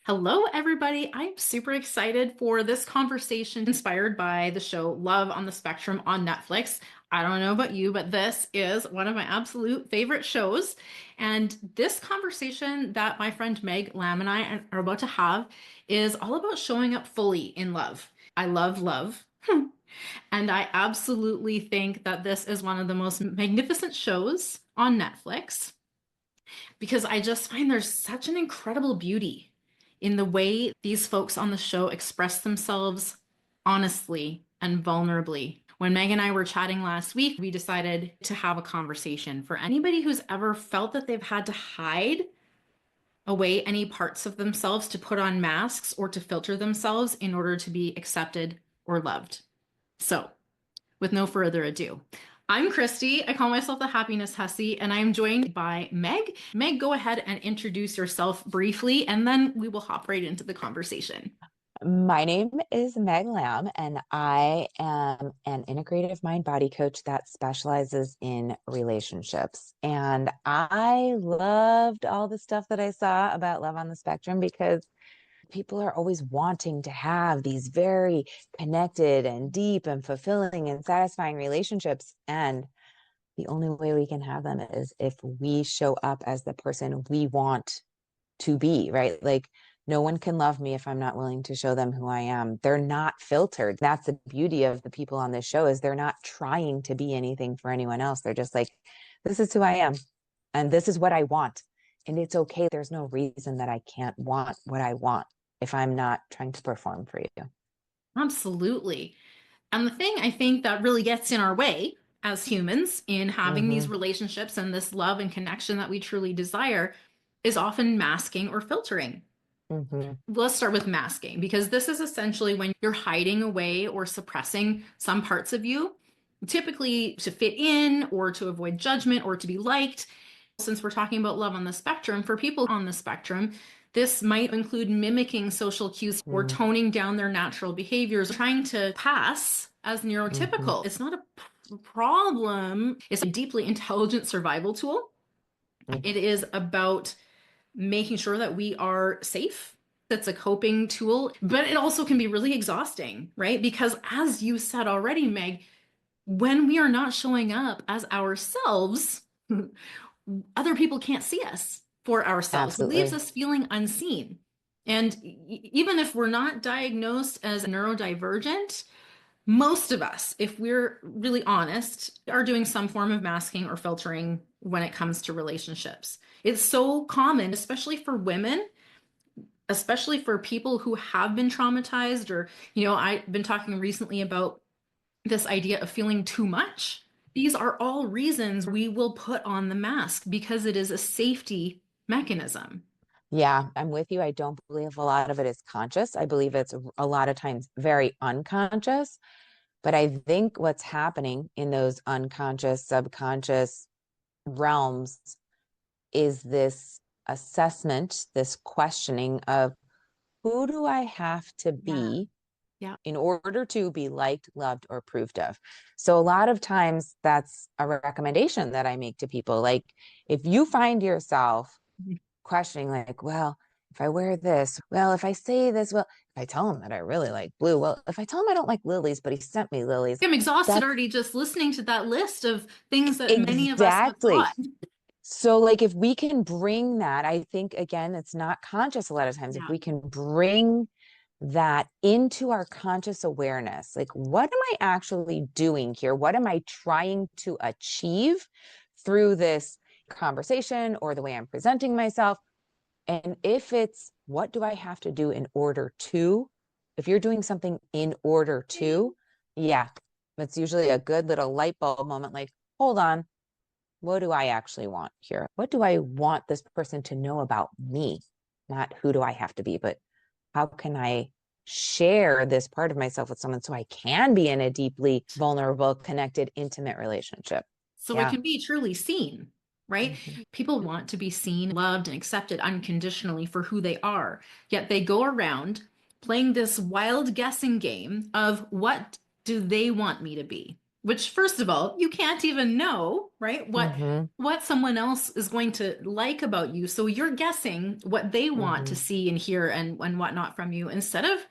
Hello, everybody. I'm super excited for this conversation inspired by the show Love on the Spectrum on Netflix. I don't know about you, but this is one of my absolute favorite shows. And this conversation that my friend Meg Lamm and I are about to have is all about showing up fully in love. I love love. And I absolutely think that this is one of the most magnificent shows on Netflix because I just find there's such an incredible beauty in the way these folks on the show express themselves honestly and vulnerably. When Meg and I were chatting last week, we decided to have a conversation for anybody who's ever felt that they've had to hide away any parts of themselves to put on masks or to filter themselves in order to be accepted or loved. So, with no further ado, I'm Christy. I call myself the Happiness Hussy, and I'm joined by Meg. Meg, go ahead and introduce yourself briefly, and then we will hop right into the conversation. My name is Meg Lamm, and I am an integrative mind body coach that specializes in relationships. And I loved all the stuff that I saw about love on the spectrum because people are always wanting to have these very connected and deep and fulfilling and satisfying relationships. And the only way we can have them is if we show up as the person we want to be, right? Like, no one can love me if I'm not willing to show them who I am. They're not filtered. That's the beauty of the people on this show, is they're not trying to be anything for anyone else. They're just like, this is who I am and this is what I want. And it's okay. There's no reason that I can't want what I want if I'm not trying to perform for you. Absolutely. And the thing I think that really gets in our way as humans in having these Mm-hmm. relationships and this love and connection that we truly desire is often masking or filtering. Mm-hmm. Let's start with masking because this is essentially when you're hiding away or suppressing some parts of you, typically to fit in or to avoid judgment or to be liked. Since we're talking about love on the spectrum, for people on the spectrum, this might include mimicking social cues or toning down their natural behaviors, trying to pass as Mm-hmm. neurotypical. It's not a problem, it's a deeply intelligent survival tool. It is about making sure that we are safe. That's a coping tool, but it also can be really exhausting, right? Because as you said already, Meg, when we are not showing up as ourselves, other people can't see us for ourselves. It leaves Absolutely. us feeling unseen. And even if we're not diagnosed as neurodivergent, most of us, if we're really honest, are doing some form of masking or filtering when it comes to relationships. It's so common, especially for women, especially for people who have been traumatized, or, I've been talking recently about this idea of feeling too much. These are all reasons we will put on the mask because it is a safety mechanism. Yeah, I'm with you. I don't believe a lot of it is conscious. I believe it's a lot of times very unconscious. But I think what's happening in those unconscious, subconscious realms is this assessment, this questioning of, who do I have to Yeah. be Yeah. in order to be liked, loved, or approved of? So a lot of times that's a recommendation that I make to people. Like, if you find yourself questioning, like, well, if I wear this, well, if I say this, well, if I tell him that I really like blue, well, if I tell him I don't like lilies, but he sent me lilies, I'm exhausted that's already just listening to that list of things that many of us have exactly. thought. So, like, if we can bring that, I think, again, it's not conscious a lot of times. If Yeah. we can bring that into our conscious awareness, like, what am I actually doing here? What am I trying to achieve through this conversation or the way I'm presenting myself? And if it's, what do I have to do in order to, if you're doing something in order to, yeah, it's usually a good little light bulb moment. Like, hold on, what do I actually want here? What do I want this person to know about me? Not who do I have to be, but how can I share this part of myself with someone so I can be in a deeply vulnerable, connected, intimate relationship? So it Yeah. can be truly seen, right? Mm-hmm. People want to be seen, loved, and accepted unconditionally for who they are. Yet they go around playing this wild guessing game of what do they want me to be? which first of all, you can't even know, right? Mm-hmm. What someone else is going to like about you. So you're guessing what they want to Mm-hmm. see and hear and whatnot from you instead of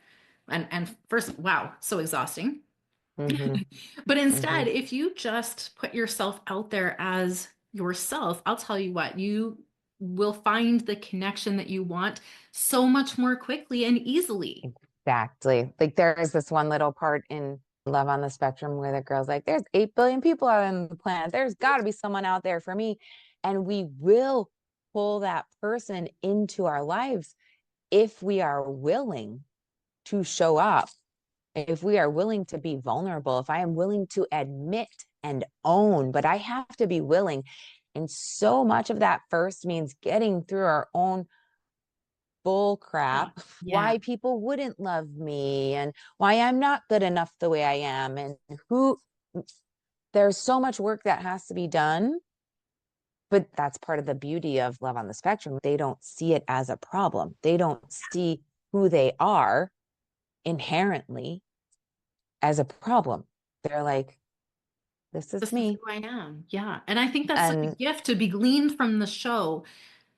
and first, wow, so exhausting. Mm-hmm. But Mm-hmm. instead, if you just put yourself out there as yourself, I'll tell you what, you will find the connection that you want so much more quickly and easily. Exactly. Like there is this one little part in Love on the Spectrum where the girl's like, there's 8 billion people out on the planet. There's got to be someone out there for me. And we will pull that person into our lives if we are willing to show up, if we are willing to be vulnerable, if I am willing to admit and own, but I have to be willing. And so much of that first means getting through our own bull Oh, crap, yeah. why people wouldn't love me and why I'm not good enough the way I am. And who, there's so much work that has to be done. But that's part of the beauty of Love on the Spectrum. They don't see it as a problem, they don't see who they are inherently as a problem. They're like, this is This is me. who I am. Yeah. And I think that's such a And gift to be gleaned from the show,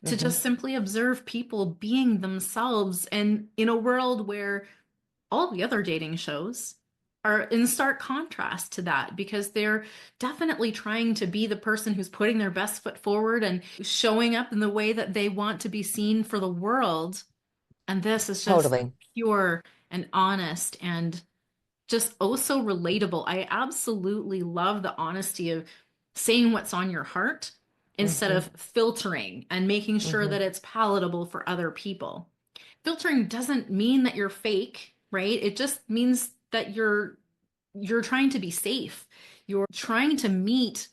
to mhm, just simply observe people being themselves and in a world where all the other dating shows are in stark contrast to that because they're definitely trying to be the person who's putting their best foot forward and showing up in the way that they want to be seen for the world. And this is just totally. pure and honest and just oh so relatable. I absolutely love the honesty of saying what's on your heart instead Hmm. of filtering and making sure Hmm. that it's palatable for other people. Filtering doesn't mean that you're fake, right? It just means that you're trying to be safe. You're trying to meet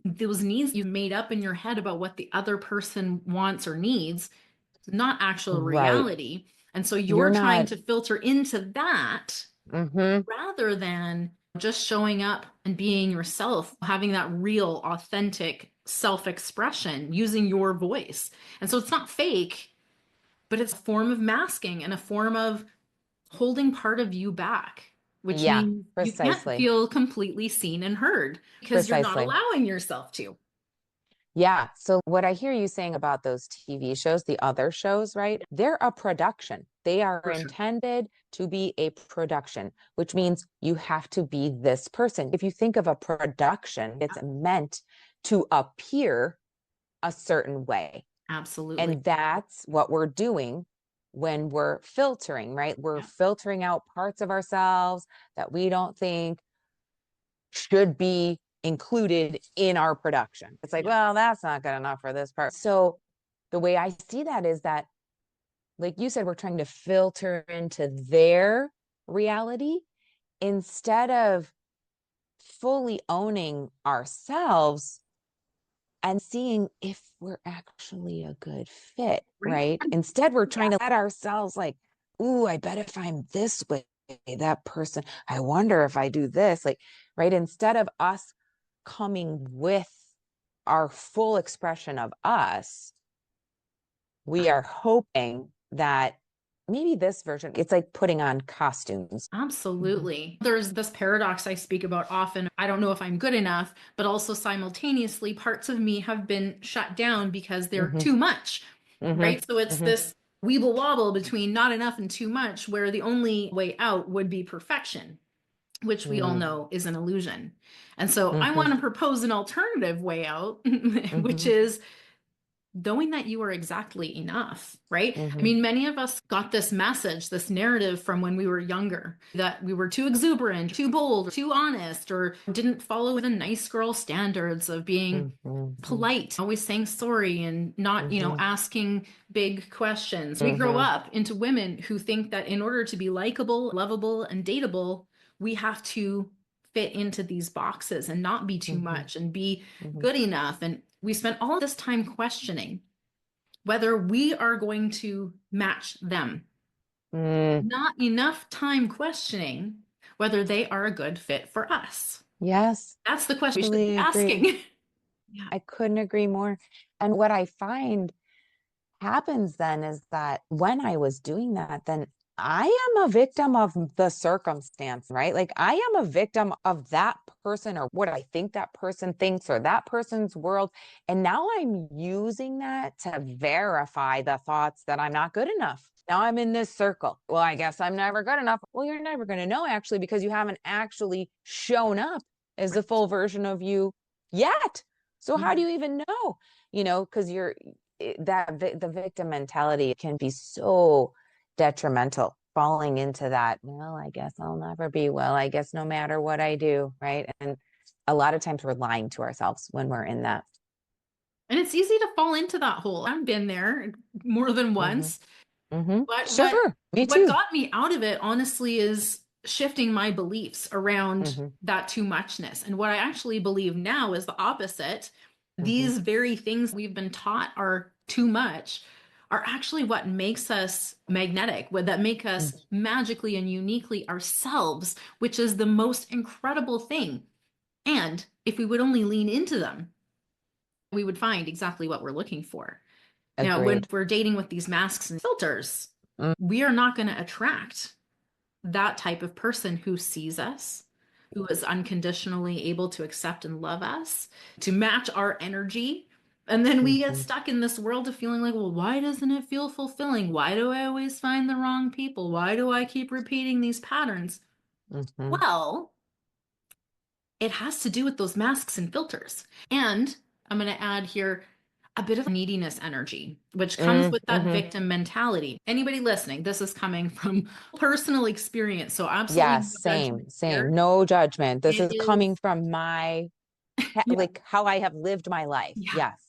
those needs you've made up in your head about what the other person wants or needs, not actual Right. reality. And so you're You're trying not. to filter into that Hmm. rather than just showing up and being yourself, having that real, authentic self expression using your voice. And so it's not fake, but it's a form of masking and a form of holding part of you back, which Yeah, means you can't precisely. feel completely seen and heard because you're not Precisely. allowing yourself to. Yeah. So, what I hear you saying about those TV shows, the other shows, right? They're a production. They are For sure. intended to be a production, which means you have to be this person. If you think of a production, it's meant to appear a certain way. Absolutely. And that's what we're doing when we're filtering, right? We're Yeah. filtering out parts of ourselves that we don't think should be included in our production. It's like, Yeah. well, that's not good enough for this part. So the way I see that is that, like you said, we're trying to filter into their reality instead of fully owning ourselves and seeing if we're actually a good fit, Right. right? Instead, we're Yeah. trying to let ourselves like, ooh, I bet if I'm this way, that person, I wonder if I do this, like, right? Instead of us coming with our full expression of us, we are hoping that maybe this version, it's like putting on costumes. Mhm. Absolutely. There's this paradox I speak about often. I don't know if I'm good enough, but also simultaneously, parts of me have been shut down because they're Hmm. too much, Hmm. right? So it's Hmm. this weeble wobble between not enough and too much, where the only way out would be perfection, which we all Hmm. know is an illusion. And so I Hmm. want to propose an alternative way out, which Hmm. is knowing that you are exactly enough, right? I Hmm. mean, many of us got this message, this narrative from when we were younger that we were too exuberant, too bold, too honest, or didn't follow the nice girl standards of being Hmm. polite, always saying sorry and not, Hmm. asking big questions. We grow Hmm. up into women who think that in order to be likable, lovable, and dateable, we have to fit into these boxes and not be too Hmm. much and be Hmm. good enough. And we spent all this time questioning whether we are going to match them. Mm, Not enough time questioning whether they are a good fit for us. yes, That's the question we should be totally agree. asking. Yeah. I couldn't agree more. And what I find happens then is that when I was doing that, then I am a victim of the circumstance, right? Like I am a victim of that person or what I think that person thinks or that person's world. And now I'm using that to verify the thoughts that I'm not good enough. Now I'm in this circle. Well, I guess I'm never good enough. Well, you're never going to know actually because you haven't actually shown up as the full version of you yet. So how do you even know? Because the victim mentality can be so detrimental, falling into that, well, I guess I'll never be well. I guess no matter what I do, right? And a lot of times we're lying to ourselves when we're in that. And it's easy to fall into that hole. I've been there more than Mm-hmm. once. Mm-hmm. But Sure. Me what too. got me out of it, honestly, is shifting my beliefs around Mm-hmm. that too muchness. And what I actually believe now is the opposite. Mm-hmm. These very things we've been taught are too much are actually what makes us magnetic, what that make us magically and uniquely ourselves, which is the most incredible thing. And if we would only lean into them, we would find exactly what we're looking for. Now, when Agreed. we're dating with these masks and filters, Mm-hmm. we are not going to attract that type of person who sees us, who is unconditionally able to accept and love us, to match our energy. And then we get Mm-hmm. stuck in this world of feeling like, well, why doesn't it feel fulfilling? Why do I always find the wrong people? Why do I keep repeating these patterns? Mm-hmm. Well, it has to do with those masks and filters. And I'm going to add here a bit of neediness energy, which comes with that Mm-hmm. victim mentality. Anybody listening, this is coming from personal experience. So absolutely Yes, no judgment same. here. No judgment. This It is coming is, from my, yeah, like how I have lived my life. yeah. Yes,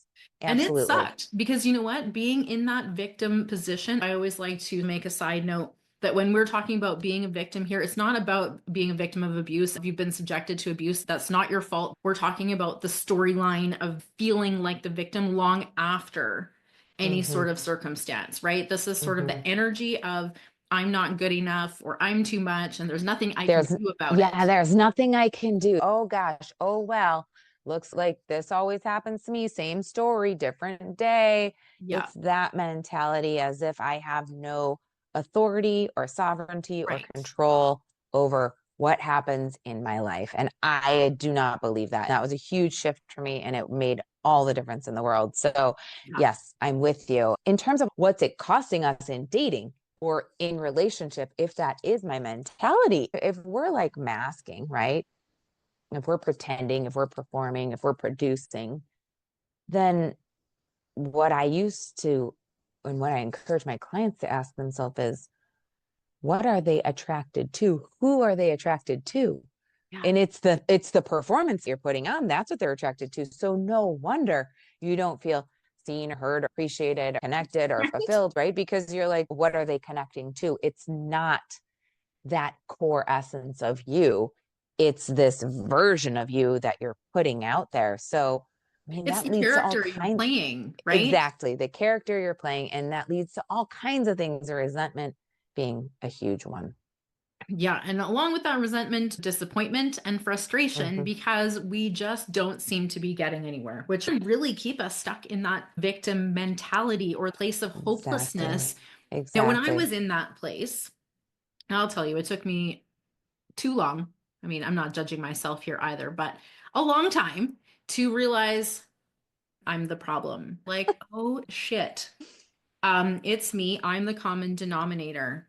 And it absolutely. sucked because you know what? Being in that victim position, I always like to make a side note that when we're talking about being a victim here, it's not about being a victim of abuse. If you've been subjected to abuse, that's not your fault. We're talking about the storyline of feeling like the victim long after any Mm-hmm. sort of circumstance, right? This is sort of Mm-hmm. the energy of I'm not good enough or I'm too much and there's nothing I can There's, do about yeah, it. there's nothing I can do. Oh gosh. Oh well. Looks like this always happens to me. Same story, different day. Yeah, It's that mentality as if I have no authority or sovereignty or right. control over what happens in my life. And I do not believe that. That was a huge shift for me and it made all the difference in the world. So, Yeah. yes, I'm with you. In terms of what's it costing us in dating, or in relationship, if that is my mentality, if we're like masking, right? If we're pretending, if we're performing, if we're producing, then what I used to, and what I encourage my clients to ask themselves is, what are they attracted to? Who are they attracted to? Yeah. And it's the performance you're putting on. That's what they're attracted to. So no wonder you don't feel seen, heard, appreciated, connected, or Right. fulfilled, right? Because you're like, what are they connecting to? It's not that core essence of you. It's this version of you that you're putting out there. So, I mean, It's that the leads to all character you're kinds, playing, right? exactly, the character you're playing, and that leads to all kinds of things, resentment being a huge one. Yeah, and along with that resentment, disappointment, and frustration Mm-hmm. because we just don't seem to be getting anywhere, which can really keep us stuck in that victim mentality or place of Exactly. hopelessness. Now, when I Exactly. was in that place, I'll tell you, it took me too long. I mean, I'm not judging myself here either, but a long time to realize I'm the problem. Like, oh shit. It's me. I'm the common denominator.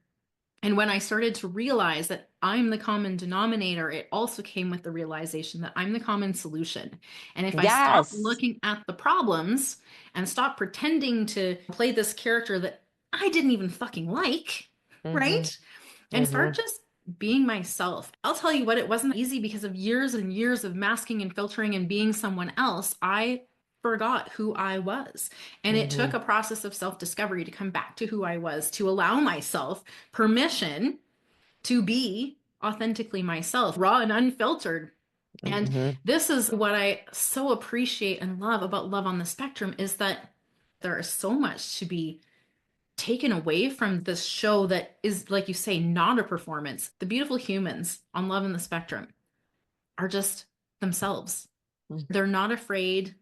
And when I started to realize that I'm the common denominator, it also came with the realization that I'm the common solution. And if I stop Yes. looking at the problems and stop pretending to play this character that I didn't even fucking like, Mm-hmm. right? And Mm-hmm. start just being myself. I'll tell you what, it wasn't easy because of years and years of masking and filtering and being someone else. I forgot who I was. And it Mm-hmm. took a process of self discovery to come back to who I was, to allow myself permission to be authentically myself, raw and unfiltered. And Mm-hmm. this is what I so appreciate and love about Love on the Spectrum is that there is so much to be taken away from this show that is, like you say, not a performance. The beautiful humans on Love on the Spectrum are just themselves. They're not afraid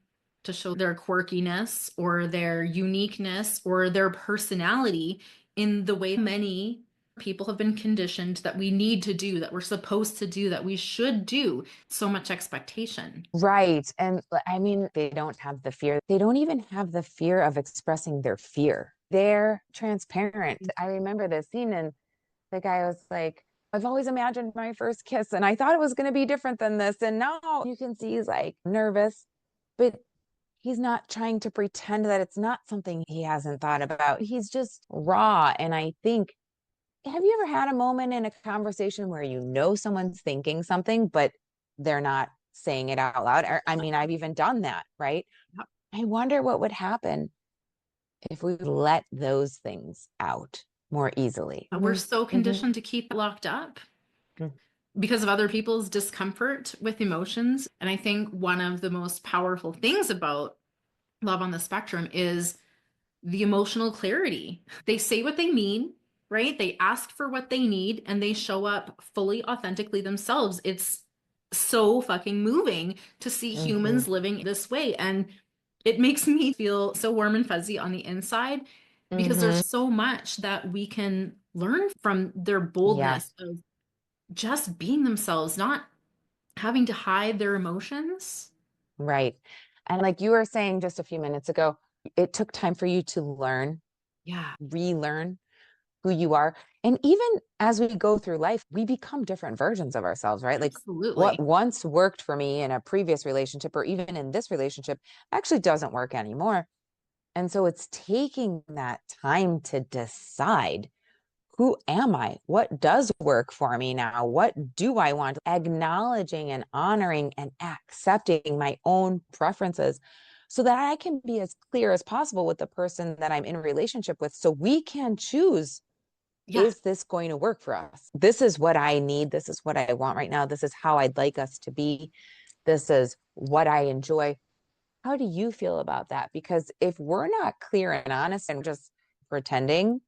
to show their quirkiness or their uniqueness or their personality in the way many People have been conditioned that we need to do, that we're supposed to do, that we should do. So much expectation. Right. And I mean, they don't have the fear. They don't even have the fear of expressing their fear. They're transparent. I remember this scene, and the guy was like, I've always imagined my first kiss, and I thought it was going to be different than this. And now you can see he's like nervous, but he's not trying to pretend that it's not something he hasn't thought about. He's just raw. And I think, have you ever had a moment in a conversation where you know someone's thinking something, but they're not saying it out loud? Or, I mean, I've even done that, right? Yep. I wonder what would happen if we let those things out more easily. We're so Mm-hmm. conditioned to keep it locked up Mm-hmm. because of other people's discomfort with emotions. And I think one of the most powerful things about love on the spectrum is the emotional clarity. They say what they mean, right? They ask for what they need and they show up fully, authentically themselves. It's so fucking moving to see Mm-hmm. humans living this way. And it makes me feel so warm and fuzzy on the inside because Mm-hmm. there's so much that we can learn from their Yes. boldness of just being themselves, not having to hide their emotions. Right. And like you were saying just a few minutes ago, it took time for you to learn, Yeah, relearn who you are. And even as we go through life, we become different versions of ourselves, right? Like what absolutely. once worked for me in a previous relationship or even in this relationship actually doesn't work anymore. And so it's taking that time to decide, who am I? What does work for me now? What do I want? Acknowledging and honoring and accepting my own preferences so that I can be as clear as possible with the person that I'm in a relationship with so we can choose, Yeah, is this going to work for us? This is what I need. This is what I want right now. This is how I'd like us to be. This is what I enjoy. How do you feel about that? Because if we're not clear and honest and just pretending,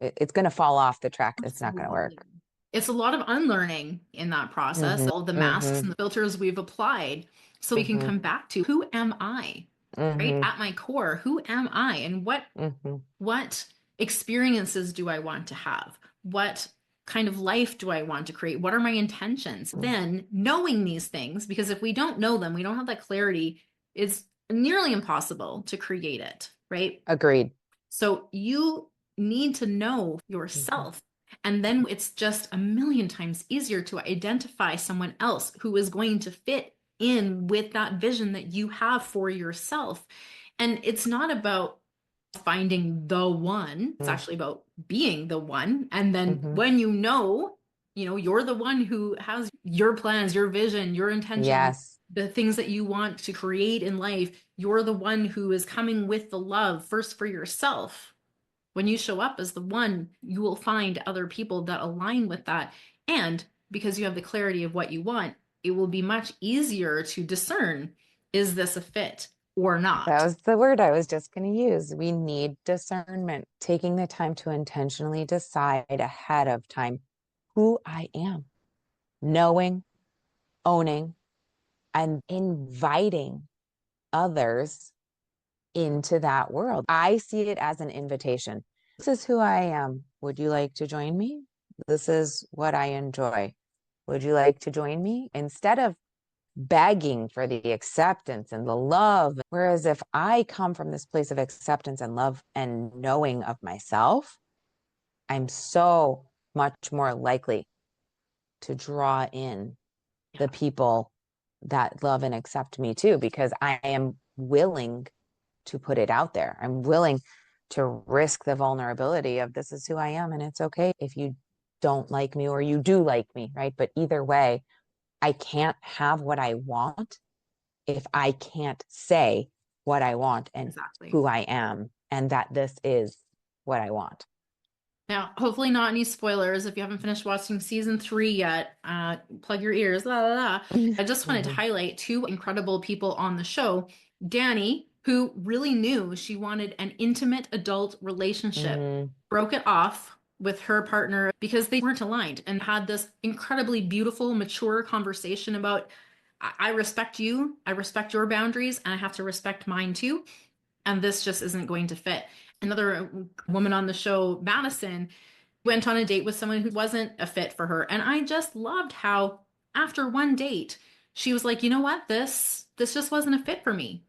it's going to fall off the track. It's not going to absolutely. work. It's a lot of unlearning in that process, Mm-hmm. all the masks Mm-hmm. and the filters we've applied, so we can Mm-hmm. come back to who am I, right? Mm-hmm. At my core, who am I and Mm-hmm. what experiences do I want to have? What kind of life do I want to create? What are my intentions? Then knowing these things, because if we don't know them, we don't have that clarity, it's nearly impossible to create it, right? Agreed. So you need to know Mm-hmm. yourself. And then it's just a million times easier to identify someone else who is going to fit in with that vision that you have for yourself. And it's not about finding the one, it's actually about being the one. And then Mm-hmm. when you're the one who has your plans, your vision, your intentions, Yes. the things that you want to create in life, you're the one who is coming with the love first for yourself. When you show up as the one, you will find other people that align with that. And because you have the clarity of what you want, it will be much easier to discern, is this a fit or That not? was the word I was just going to use. We need discernment, taking the time to intentionally decide ahead of time who I am, knowing, owning, and inviting others into that world. I see it as an invitation. This is who I am. Would you like to join me? This is what I enjoy. Would you like to join me? Instead of begging for the acceptance and the love. Whereas if I come from this place of acceptance and love and knowing of myself, I'm so much more likely to draw in the Yeah, people that love and accept me too, because I am willing to put it out there. I'm willing to risk the vulnerability of, this is who I am. And it's okay if you don't like me or you do like me, right? But either way, I can't have what I want if I can't say what I want and exactly. who I am and that this is what I want. Now, hopefully not any spoilers if you haven't finished watching season 3 yet. Plug your ears. La, la, la. I just wanted to Mm-hmm. highlight two incredible people on the show. Danny, who really knew she wanted an intimate adult relationship, Mm-hmm. broke it off with her partner because they weren't aligned and had this incredibly beautiful, mature conversation about, I respect you, I respect your boundaries, and I have to respect mine too. And this just isn't going to fit. Another woman on the show, Madison, went on a date with someone who wasn't a fit for her. And I just loved how after one date, she was like, you know what? This just wasn't a fit for me.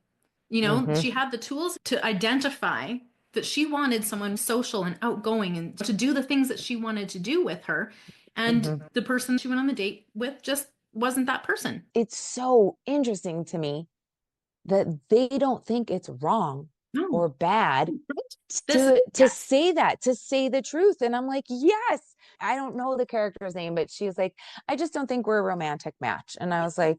You know, Mm-hmm. she had the tools to identify that she wanted someone social and outgoing and to do the things that she wanted to do with her. And Mm-hmm. the person she went on the date with just wasn't that person. It's so interesting to me that they don't think it's wrong No. or bad This, to yes. say that, to say the truth. And I'm like, yes. I don't know the character's name, but she's like, I just don't think we're a romantic match. And I was like,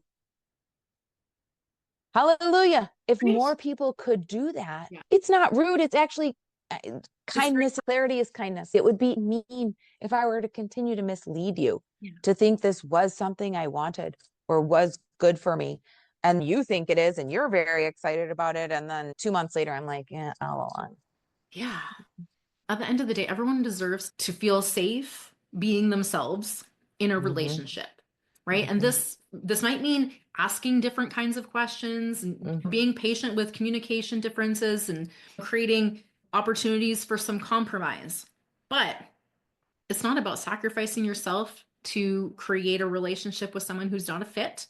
hallelujah. If Right? more people could do that, Yeah. it's not rude. It's actually It's great. kindness. Clarity is kindness. It would be mean if I were to continue to mislead you, Yeah. to think this was something I wanted or was good for me. And you think it is, and you're very excited about it. And then 2 months later, I'm like, yeah, all along. Yeah. At the end of the day, everyone deserves to feel safe being themselves in a Mm-hmm, relationship, right? And mm-hmm, this might mean asking different kinds of questions and mm-hmm, being patient with communication differences and creating opportunities for some compromise. But it's not about sacrificing yourself to create a relationship with someone who's not a fit.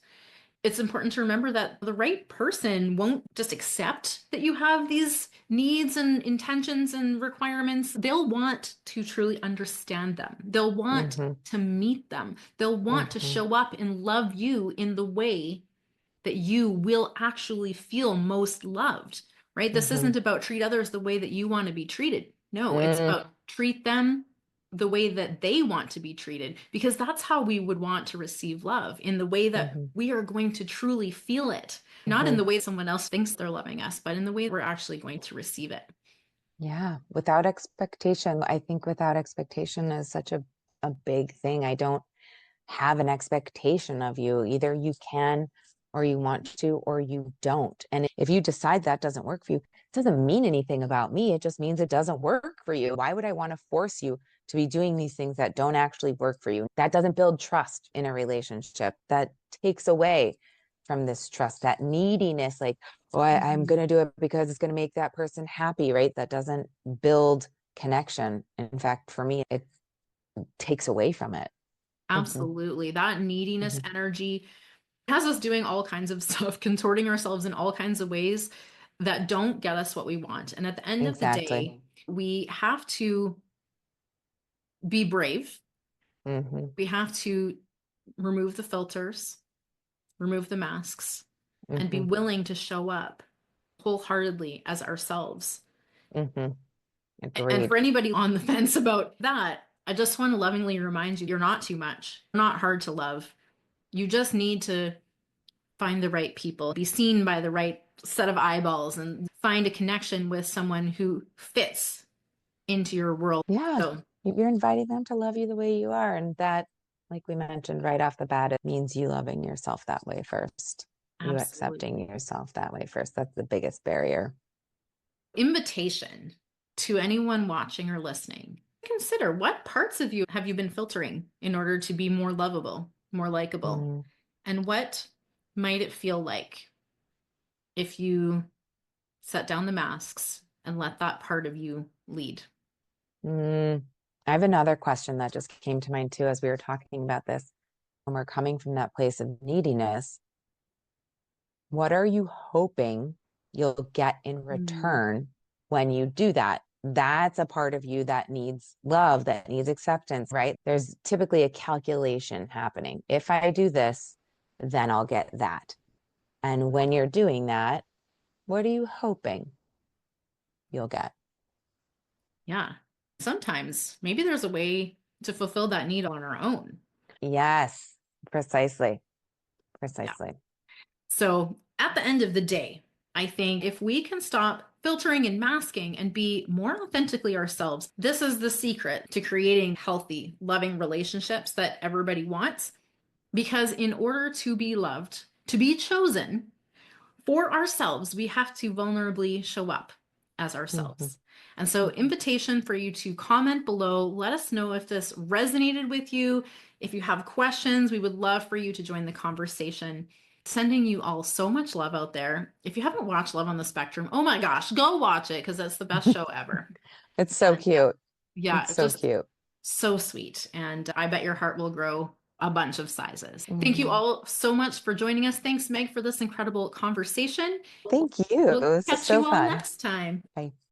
It's important to remember that the right person won't just accept that you have these needs and intentions and requirements. They'll want to truly understand them. They'll want mm-hmm, to meet them. They'll want to mm-hmm, show up and love you in the way that you will actually feel most loved, right? This mm-hmm, isn't about treat others the way that you want to be treated. No, it's mm-hmm, about treat them the way that they want to be treated, because that's how we would want to receive love, in the way that mm-hmm, we are going to truly feel it, not in mm-hmm. the way someone else thinks they're loving us, but in the way we're actually going to receive it. Yeah, without expectation. I think without expectation is such a big thing. I don't have an expectation of you. Either you can or you want to or you don't. And if you decide that doesn't work for you, it doesn't mean anything about me. It just means it doesn't work for you. Why would I want to force you to be doing these things that don't actually work for you? That doesn't build trust in a relationship. That takes away from this trust, that neediness, like, oh, I'm Mhm. going to do it because it's going to make that person happy, right? That doesn't build connection. In fact, for me, it takes away from it. Mhm, Absolutely. That neediness mhm. energy has us doing all kinds of stuff, contorting ourselves in all kinds of ways that don't get us what we want. And at the end of the Exactly. day, we have to be brave. Mhm, We have to remove the filters, remove the masks, and be mhm, willing to show up wholeheartedly as ourselves. mhm. And Agreed. for anybody on the fence about that, I just want to lovingly remind you, you're not too much. You're not hard to love. You just need to find the right people, be seen by the right set of eyeballs, and find a connection with someone who fits into your world. Yeah, So, you're inviting them to love you the way you are. And that, like we mentioned right off the bat, it means you loving yourself that way first, you accepting absolutely. yourself that way first. That's the biggest barrier. Invitation to anyone watching or listening. Consider, what parts of you have you been filtering in order to be more lovable, more likable? Mm, And what might it feel like if you set down the masks and let that part of you lead? mm. I have another question that just came to mind too as we were talking about this. When we're coming from that place of neediness, what are you hoping you'll get in Mm. return when you do that? That's a part of you that needs love, that needs acceptance, right? There's typically a calculation happening. If I do this, then I'll get that. And when you're doing that, what are you hoping you'll get? Yeah. Sometimes maybe there's a way to fulfill that need on our own. Yes, precisely. Yeah. Precisely. So at the end of the day, I think if we can stop filtering and masking and be more authentically ourselves, this is the secret to creating healthy, loving relationships that everybody wants. Because in order to be loved, to be chosen for ourselves, we have to vulnerably show up as Mm-hmm. ourselves. And so, invitation for you to comment below. Let us know if this resonated with you. If you have questions, we would love for you to join the conversation. Sending you all so much love out there. If you haven't watched Love on the Spectrum, oh my gosh, go watch it because that's the best show ever. It's so Yeah, cute. yeah, It's it's so just cute. so sweet. And I bet your heart will grow a bunch of sizes. Thank you Mm. all so much for joining us. Thanks, Meg, for this incredible conversation. Thank you. We'll This is catch so you all fun. next time. Bye.